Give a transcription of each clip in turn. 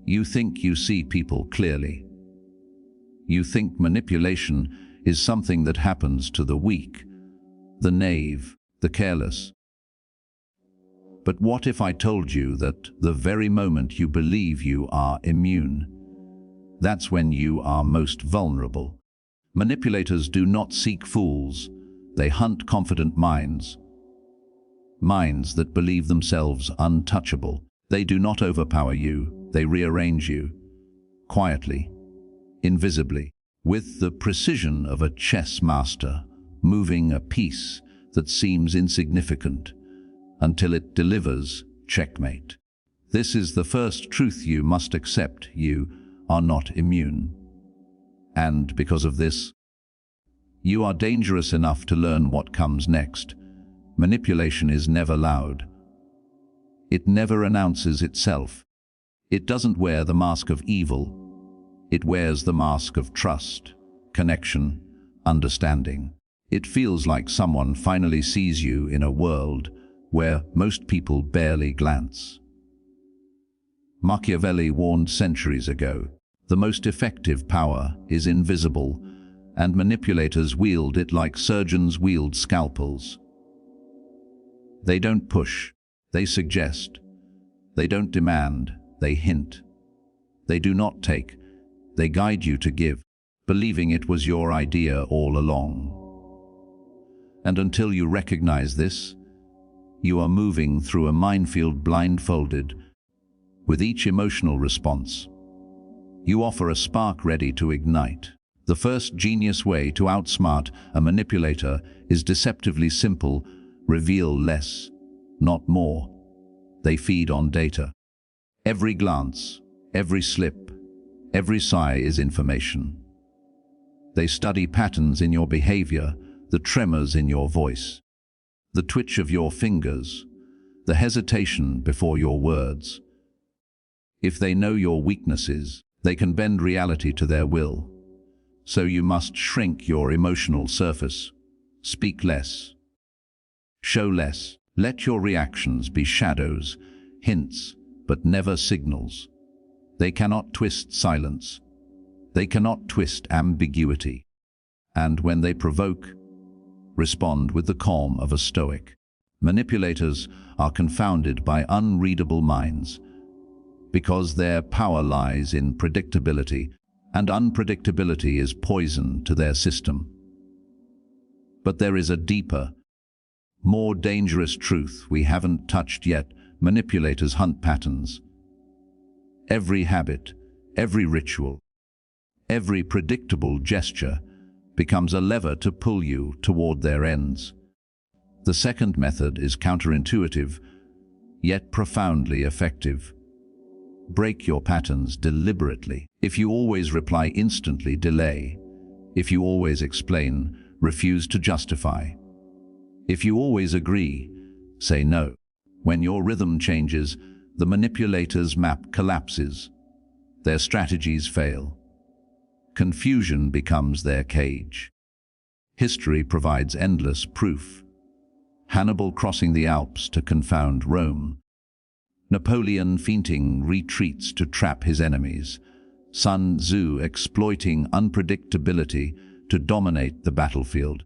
You think you see people clearly. You think manipulation is something that happens to the weak, the knave, the careless. But what if I told you that the very moment you believe you are immune, that's when you are most vulnerable? Manipulators do not seek fools, they hunt confident minds. Minds that believe themselves untouchable. They do not overpower you, they rearrange you, quietly, invisibly, with the precision of a chess master, moving a piece that seems insignificant until it delivers checkmate. This is the first truth you must accept: you are not immune. And because of this, you are dangerous enough to learn what comes next. Manipulation is never loud. It never announces itself. It doesn't wear the mask of evil. It wears the mask of trust, connection, understanding. It feels like someone finally sees you in a world where most people barely glance. Machiavelli warned centuries ago, the most effective power is invisible, and manipulators wield it like surgeons wield scalpels. They don't push, they suggest. They don't demand, they hint. They do not take, they guide you to give, believing it was your idea all along. And until you recognize this, you are moving through a minefield blindfolded. With each emotional response, you offer a spark ready to ignite. The first genius way to outsmart a manipulator is deceptively simple: reveal less, not more. They feed on data. Every glance, every slip, every sigh is information. They study patterns in your behavior, the tremors in your voice, the twitch of your fingers, the hesitation before your words. If they know your weaknesses, they can bend reality to their will. So you must shrink your emotional surface. Speak less. Show less. Let your reactions be shadows, hints, but never signals. They cannot twist silence. They cannot twist ambiguity. And when they provoke, respond with the calm of a Stoic. Manipulators are confounded by unreadable minds, because their power lies in predictability, and unpredictability is poison to their system. But there is a deeper, more dangerous truth we haven't touched yet. Manipulators hunt patterns. Every habit, every ritual, every predictable gesture becomes a lever to pull you toward their ends. The second method is counterintuitive, yet profoundly effective. Break your patterns deliberately. If you always reply instantly, delay. If you always explain, refuse to justify. If you always agree, say no. When your rhythm changes, the manipulator's map collapses. Their strategies fail. Confusion becomes their cage. History provides endless proof. Hannibal crossing the Alps to confound Rome. Napoleon feinting retreats to trap his enemies. Sun Tzu exploiting unpredictability to dominate the battlefield.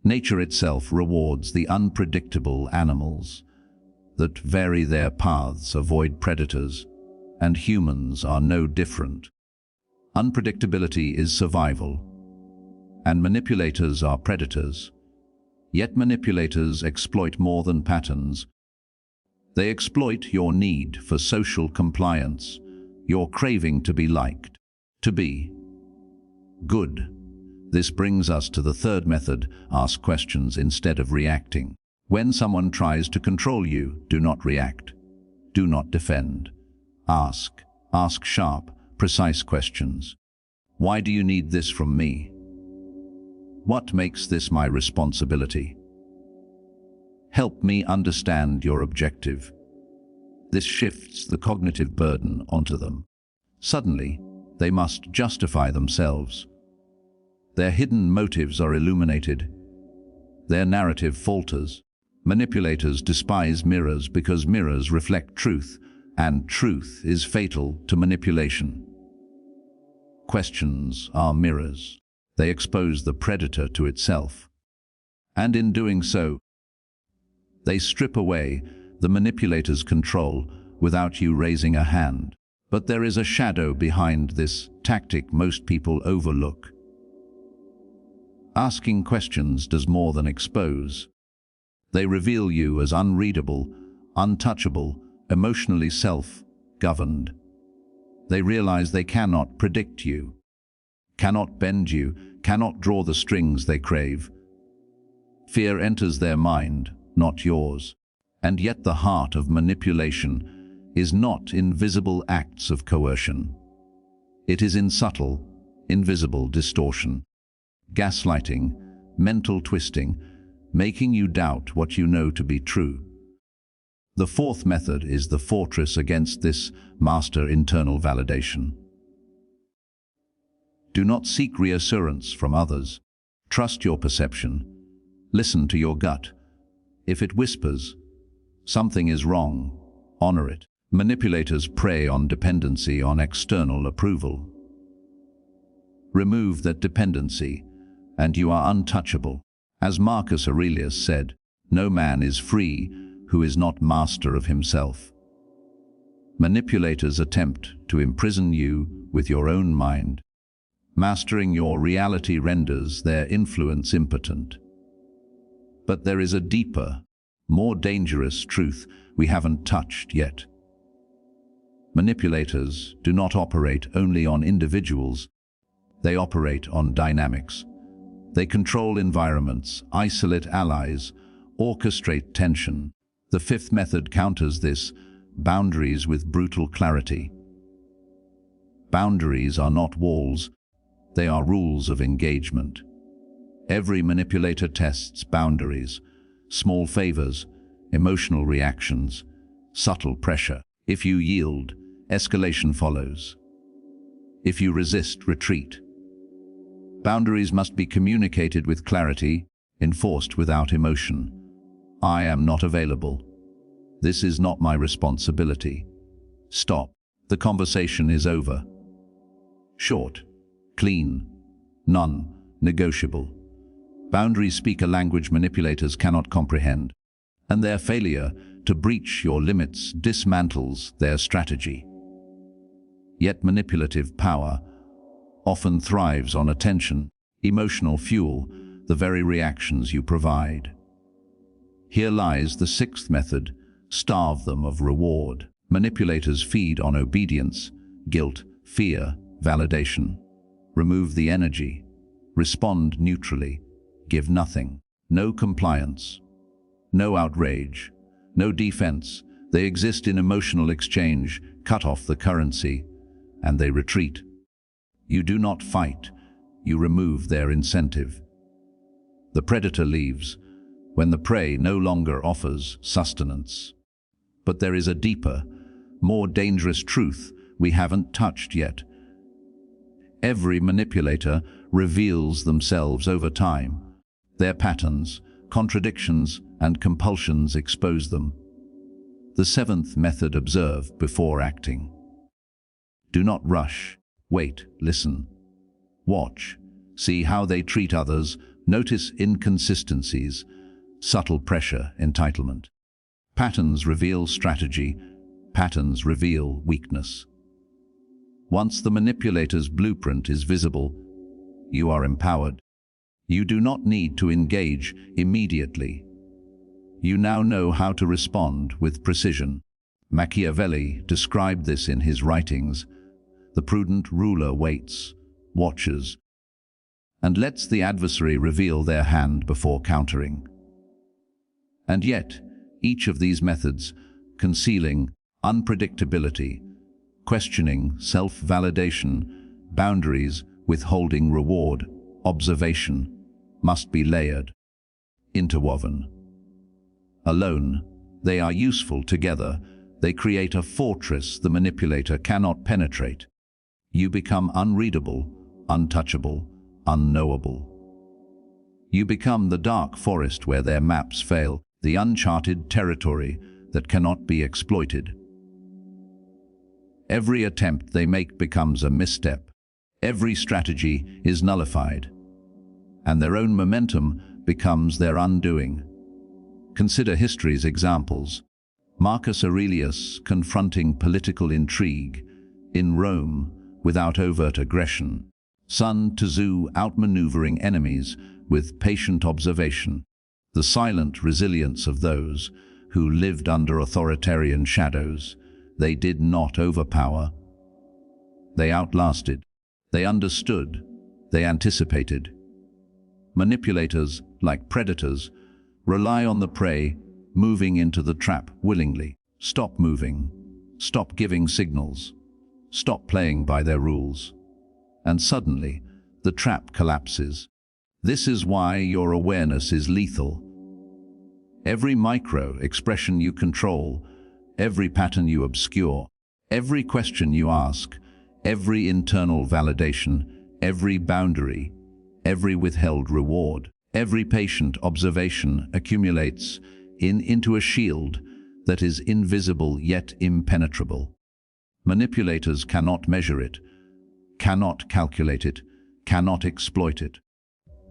Nature itself rewards the unpredictable animals that vary their paths, avoid predators, and humans are no different. Unpredictability is survival, and manipulators are predators. Yet manipulators exploit more than patterns. They exploit your need for social compliance, your craving to be liked, to be good. This brings us to the third method: ask questions instead of reacting. When someone tries to control you, do not react. Do not defend. Ask. Ask sharp, precise questions. Why do you need this from me? What makes this my responsibility? Help me understand your objective. This shifts the cognitive burden onto them. Suddenly, they must justify themselves. Their hidden motives are illuminated. Their narrative falters. Manipulators despise mirrors because mirrors reflect truth, and truth is fatal to manipulation. Questions are mirrors. They expose the predator to itself. And in doing so, they strip away the manipulator's control without you raising a hand. But there is a shadow behind this tactic most people overlook. Asking questions does more than expose. They reveal you as unreadable, untouchable, emotionally self-governed. They realize they cannot predict you, cannot bend you, cannot draw the strings they crave. Fear enters their mind, not yours. And yet the heart of manipulation is not in visible acts of coercion. It is in subtle, invisible distortion, gaslighting, mental twisting, making you doubt what you know to be true. The fourth method is the fortress against this master internal validation. Do not seek reassurance from others. Trust your perception. Listen to your gut. If it whispers, something is wrong, honor it. Manipulators prey on dependency on external approval. Remove that dependency, and you are untouchable. As Marcus Aurelius said, no man is free who is not master of himself. Manipulators attempt to imprison you with your own mind. Mastering your reality renders their influence impotent. But there is a deeper, more dangerous truth we haven't touched yet. Manipulators do not operate only on individuals. They operate on dynamics. They control environments, isolate allies, orchestrate tension. The fifth method counters this: boundaries with brutal clarity. Boundaries are not walls, they are rules of engagement. Every manipulator tests boundaries, small favors, emotional reactions, subtle pressure. If you yield, escalation follows. If you resist, retreat. Boundaries must be communicated with clarity, enforced without emotion. I am not available. This is not my responsibility. Stop. The conversation is over. Short, clean, non-negotiable. Boundaries speak a language manipulators cannot comprehend, and their failure to breach your limits dismantles their strategy. Yet manipulative power often thrives on attention, emotional fuel, the very reactions you provide. Here lies the sixth method: starve them of reward. Manipulators feed on obedience, guilt, fear, validation. Remove the energy. Respond neutrally. Give nothing. No compliance. No outrage. No defense. They exist in emotional exchange. Cut off the currency, and they retreat. You do not fight. You remove their incentive. The predator leaves when the prey no longer offers sustenance. But there is a deeper, more dangerous truth we haven't touched yet. Every manipulator reveals themselves over time. Their patterns, contradictions, and compulsions expose them. The seventh method: observe before acting. Do not rush. Wait, listen. Watch. See how they treat others. Notice inconsistencies, subtle pressure, entitlement. Patterns reveal strategy. Patterns reveal weakness. Once the manipulator's blueprint is visible, you are empowered. You do not need to engage immediately. You now know how to respond with precision. Machiavelli described this in his writings. The prudent ruler waits, watches, and lets the adversary reveal their hand before countering. And yet, each of these methods, concealing unpredictability, questioning self-validation, boundaries, withholding reward, observation, must be layered, interwoven. Alone, they are useful. Together, they create a fortress the manipulator cannot penetrate. You become unreadable, untouchable, unknowable. You become the dark forest where their maps fail, the uncharted territory that cannot be exploited. Every attempt they make becomes a misstep. Every strategy is nullified, and their own momentum becomes their undoing. Consider history's examples. Marcus Aurelius confronting political intrigue in Rome without overt aggression. Sun Tzu outmaneuvering enemies with patient observation. The silent resilience of those who lived under authoritarian shadows. They did not overpower. They outlasted. They understood. They anticipated. Manipulators, like predators, rely on the prey moving into the trap willingly. Stop moving. Stop giving signals. Stop playing by their rules. And suddenly, the trap collapses. This is why your awareness is lethal. Every micro-expression you control, every pattern you obscure, every question you ask, every internal validation, every boundary, every withheld reward, every patient observation accumulates into a shield that is invisible yet impenetrable. Manipulators cannot measure it, cannot calculate it, cannot exploit it.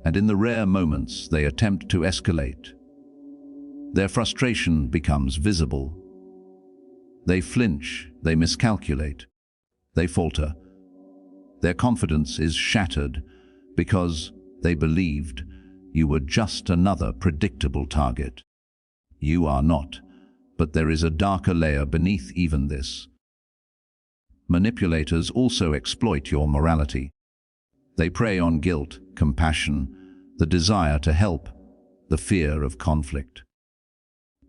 And in the rare moments they attempt to escalate, their frustration becomes visible. They flinch, they miscalculate, they falter. Their confidence is shattered because they believed you were just another predictable target. You are not, but there is a darker layer beneath even this. Manipulators also exploit your morality. They prey on guilt, compassion, the desire to help, the fear of conflict.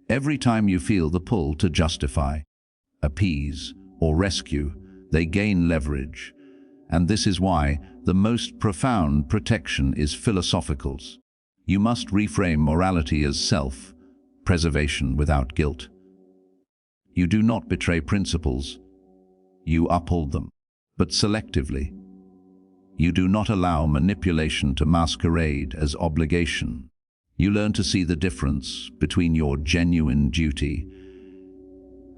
Every time you feel the pull to justify, appease, or rescue, they gain leverage. And this is why the most profound protection is philosophical. You must reframe morality as self-preservation without guilt. You do not betray principles. You uphold them, but selectively. You do not allow manipulation to masquerade as obligation. You learn to see the difference between your genuine duty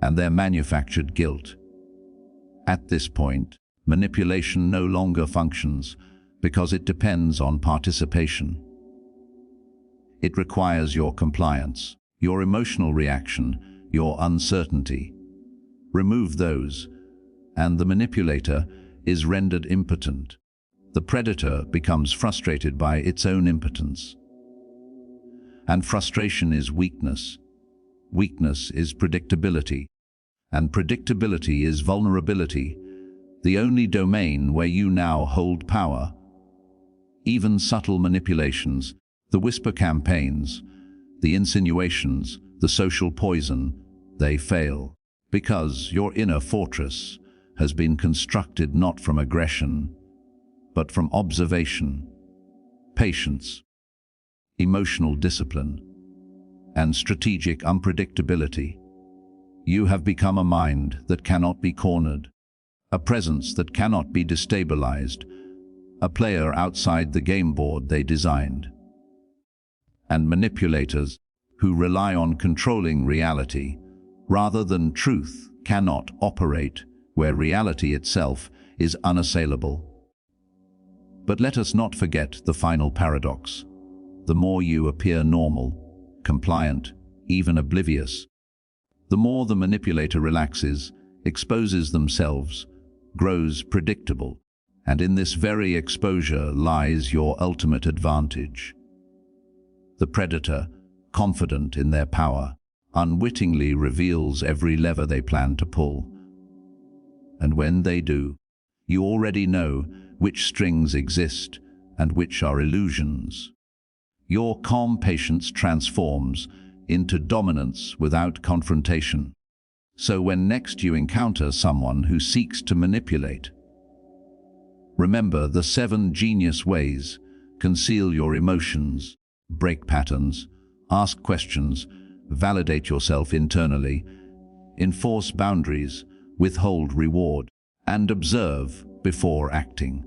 and their manufactured guilt. At this point, manipulation no longer functions because it depends on participation. It requires your compliance, your emotional reaction, your uncertainty. Remove those, and the manipulator is rendered impotent. The predator becomes frustrated by its own impotence. And frustration is weakness. Weakness is predictability. And predictability is vulnerability, the only domain where you now hold power. Even subtle manipulations, the whisper campaigns, the insinuations, the social poison, they fail, because your inner fortress has been constructed not from aggression, but from observation, patience, emotional discipline, and strategic unpredictability. You have become a mind that cannot be cornered, a presence that cannot be destabilized, a player outside the game board they designed. And manipulators who rely on controlling reality rather than truth cannot operate where reality itself is unassailable. But let us not forget the final paradox. The more you appear normal, compliant, even oblivious, the more the manipulator relaxes, exposes themselves, grows predictable, and in this very exposure lies your ultimate advantage. The predator, confident in their power, unwittingly reveals every lever they plan to pull. And when they do, you already know which strings exist and which are illusions. Your calm patience transforms into dominance without confrontation. So when next you encounter someone who seeks to manipulate, remember the 7 genius ways. Conceal your emotions, break patterns, ask questions, validate yourself internally, enforce boundaries, withhold reward, and observe before acting.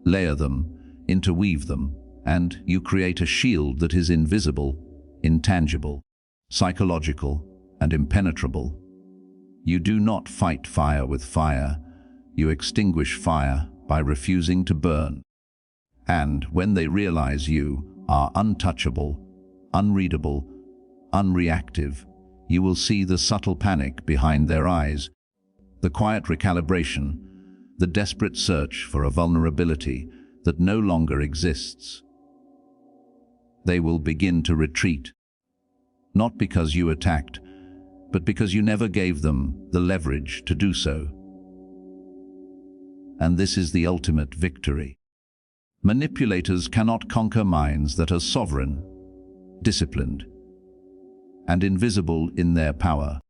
Layer them, interweave them, and you create a shield that is invisible, intangible, psychological, and impenetrable. You do not fight fire with fire. You extinguish fire by refusing to burn. And when they realize you are untouchable, unreadable, unreactive, you will see the subtle panic behind their eyes, the quiet recalibration, the desperate search for a vulnerability that no longer exists. They will begin to retreat, not because you attacked, but because you never gave them the leverage to do so. And this is the ultimate victory. Manipulators cannot conquer minds that are sovereign, disciplined, and invisible in their power.